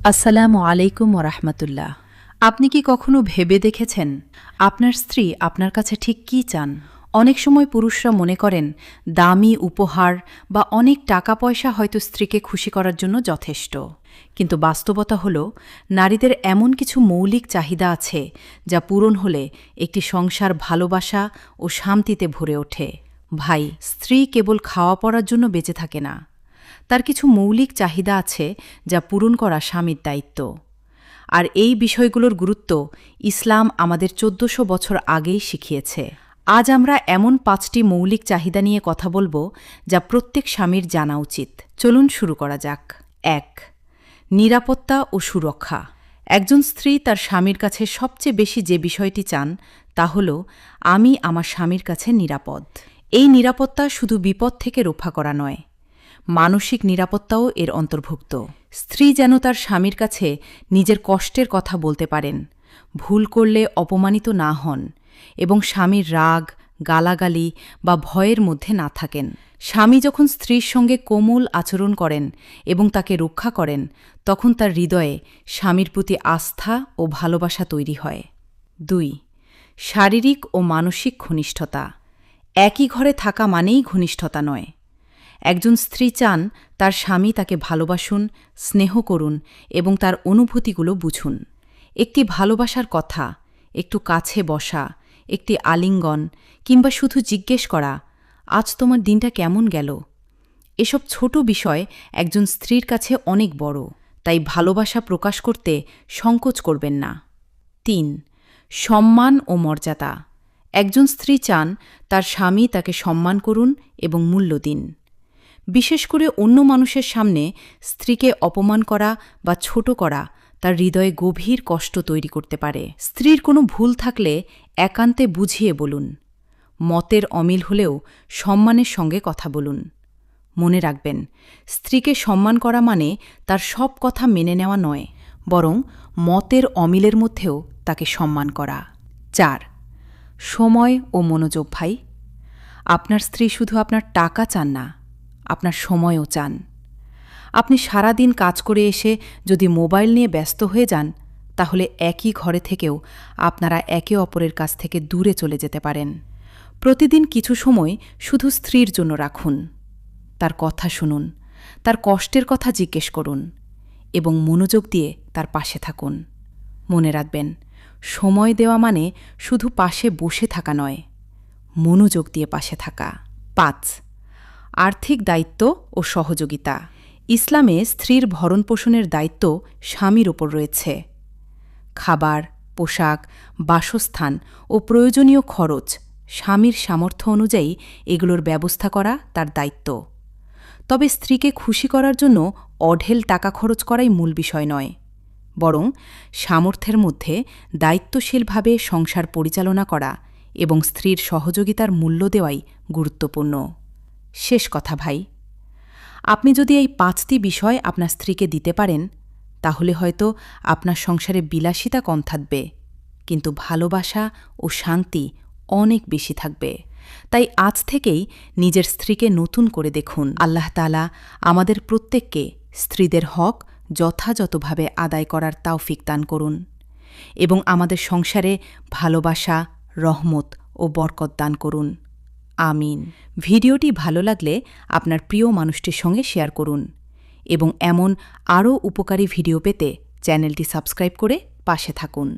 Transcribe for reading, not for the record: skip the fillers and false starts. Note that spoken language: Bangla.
আসসালামু আলাইকুম ওরহমতুল্লাহ। আপনি কি কখনো ভেবে দেখেছেন আপনার স্ত্রী আপনার কাছে ঠিক কী চান? অনেক সময় পুরুষরা মনে করেন দামি উপহার বা অনেক টাকা পয়সা হয়তো স্ত্রীকে খুশি করার জন্য যথেষ্ট। কিন্তু বাস্তবতা হল, নারীদের এমন কিছু মৌলিক চাহিদা আছে যা পূরণ হলে একটি সংসার ভালোবাসা ও শান্তিতে ভরে ওঠে। ভাই, স্ত্রী কেবল খাওয়া পড়ার জন্য বেঁচে থাকে না। তার কিছু মৌলিক চাহিদা আছে যা পূরণ করা স্বামীর দায়িত্ব। আর এই বিষয়গুলোর গুরুত্ব ইসলাম আমাদের ১৪০০ বছর আগেই শিখিয়েছে। আজ আমরা এমন ৫টি মৌলিক চাহিদা নিয়ে কথা বলবো যা প্রত্যেক স্বামীর জানা উচিত। চলুন শুরু করা যাক। ১. নিরাপত্তা ও সুরক্ষা। একজন স্ত্রী তার স্বামীর কাছে সবচেয়ে বেশি যে বিষয়টি চান তা হল, আমি আমার স্বামীর কাছে নিরাপদ। এই নিরাপত্তা শুধু বিপদ থেকে রক্ষা করা নয়, মানসিক নিরাপত্তাও এর অন্তর্ভুক্ত। স্ত্রী যেন তার স্বামীর কাছে নিজের কষ্টের কথা বলতে পারেন, ভুল করলে অপমানিত না হন এবং স্বামীর রাগ, গালাগালি বা ভয়ের মধ্যে না থাকেন। স্বামী যখন স্ত্রীর সঙ্গে কোমল আচরণ করেন এবং তাকে রক্ষা করেন, তখন তার হৃদয়ে স্বামীর প্রতি আস্থা ও ভালোবাসা তৈরি হয়। ২. শারীরিক ও মানসিক ঘনিষ্ঠতা। একই ঘরে থাকা মানেই ঘনিষ্ঠতা নয়। একজন স্ত্রী চান তার স্বামী তাকে ভালোবাসুন, স্নেহ করুন এবং তার অনুভূতিগুলো বুঝুন। একটি ভালোবাসার কথা, একটু কাছে বসা, একটি আলিঙ্গন কিংবা শুধু জিজ্ঞেস করা, আজ তোমার দিনটা কেমন গেল? এসব ছোট বিষয় একজন স্ত্রীর কাছে অনেক বড়, তাই ভালোবাসা প্রকাশ করতে সংকোচ করবেন না। ৩. সম্মান ও মর্যাদা। একজন স্ত্রী চান তার স্বামী তাকে সম্মান করুন এবং মূল্য দিন। বিশেষ করে অন্য মানুষের সামনে স্ত্রীকে অপমান করা বা ছোট করা তার হৃদয়ে গভীর কষ্ট তৈরি করতে পারে। স্ত্রীর কোনো ভুল থাকলে একান্তে বুঝিয়ে বলুন। মতের অমিল হলেও সম্মানের সঙ্গে কথা বলুন। মনে রাখবেন, স্ত্রীকে সম্মান করা মানে তার সব কথা মেনে নেওয়া নয়, বরং মতের অমিলের মধ্যেও তাকে সম্মান করা। ৪. সময় ও মনোযোগ। ভাই, আপনার স্ত্রী শুধু আপনার টাকা চান না, আপনার সময়ও চান। আপনি সারাদিন কাজ করে এসে যদি মোবাইল নিয়ে ব্যস্ত হয়ে যান, তাহলে একই ঘরে থেকেও আপনারা একে অপরের কাছ থেকে দূরে চলে যেতে পারেন। প্রতিদিন কিছু সময় শুধু স্ত্রীর জন্য রাখুন। তার কথা শুনুন, তার কষ্টের কথা জিজ্ঞেস করুন এবং মনোযোগ দিয়ে তার পাশে থাকুন। মনে রাখবেন, সময় দেওয়া মানে শুধু পাশে বসে থাকা নয়, মনোযোগ দিয়ে পাশে থাকা। ৫. আর্থিক দায়িত্ব ও সহযোগিতা। ইসলামে স্ত্রীর ভরণপোষণের দায়িত্ব স্বামীর ওপর রয়েছে। খাবার, পোশাক, বাসস্থান ও প্রয়োজনীয় খরচ স্বামীর সামর্থ্য অনুযায়ী এগুলোর ব্যবস্থা করা তার দায়িত্ব। তবে স্ত্রীকে খুশি করার জন্য অঢেল টাকা খরচ করাই মূল বিষয় নয়, বরং সামর্থ্যের মধ্যে দায়িত্বশীলভাবে সংসার পরিচালনা করা এবং স্ত্রীর সহযোগিতার মূল্য দেওয়াই গুরুত্বপূর্ণ। শেষ কথা ভাই, আপনি যদি এই ৫টি বিষয় আপনার স্ত্রীকে দিতে পারেন, তাহলে হয়তো আপনার সংসারে বিলাসিতা কম থাকবে, কিন্তু ভালোবাসা ও শান্তি অনেক বেশি থাকবে। তাই আজ থেকেই নিজের স্ত্রীকে নতুন করে দেখুন। আল্লাহ তাআলা আমাদের প্রত্যেককে স্ত্রীদের হক যথাযথভাবে আদায় করার তৌফিক দান করুন এবং আমাদের সংসারে ভালোবাসা, রহমত ও বরকত দান করুন। আমিন। ভিডিওটি ভালো লাগলে আপনার প্রিয় মানুষটির সঙ্গে শেয়ার করুন এবং এমন আরও উপকারী ভিডিও পেতে চ্যানেলটি সাবস্ক্রাইব করে পাশে থাকুন।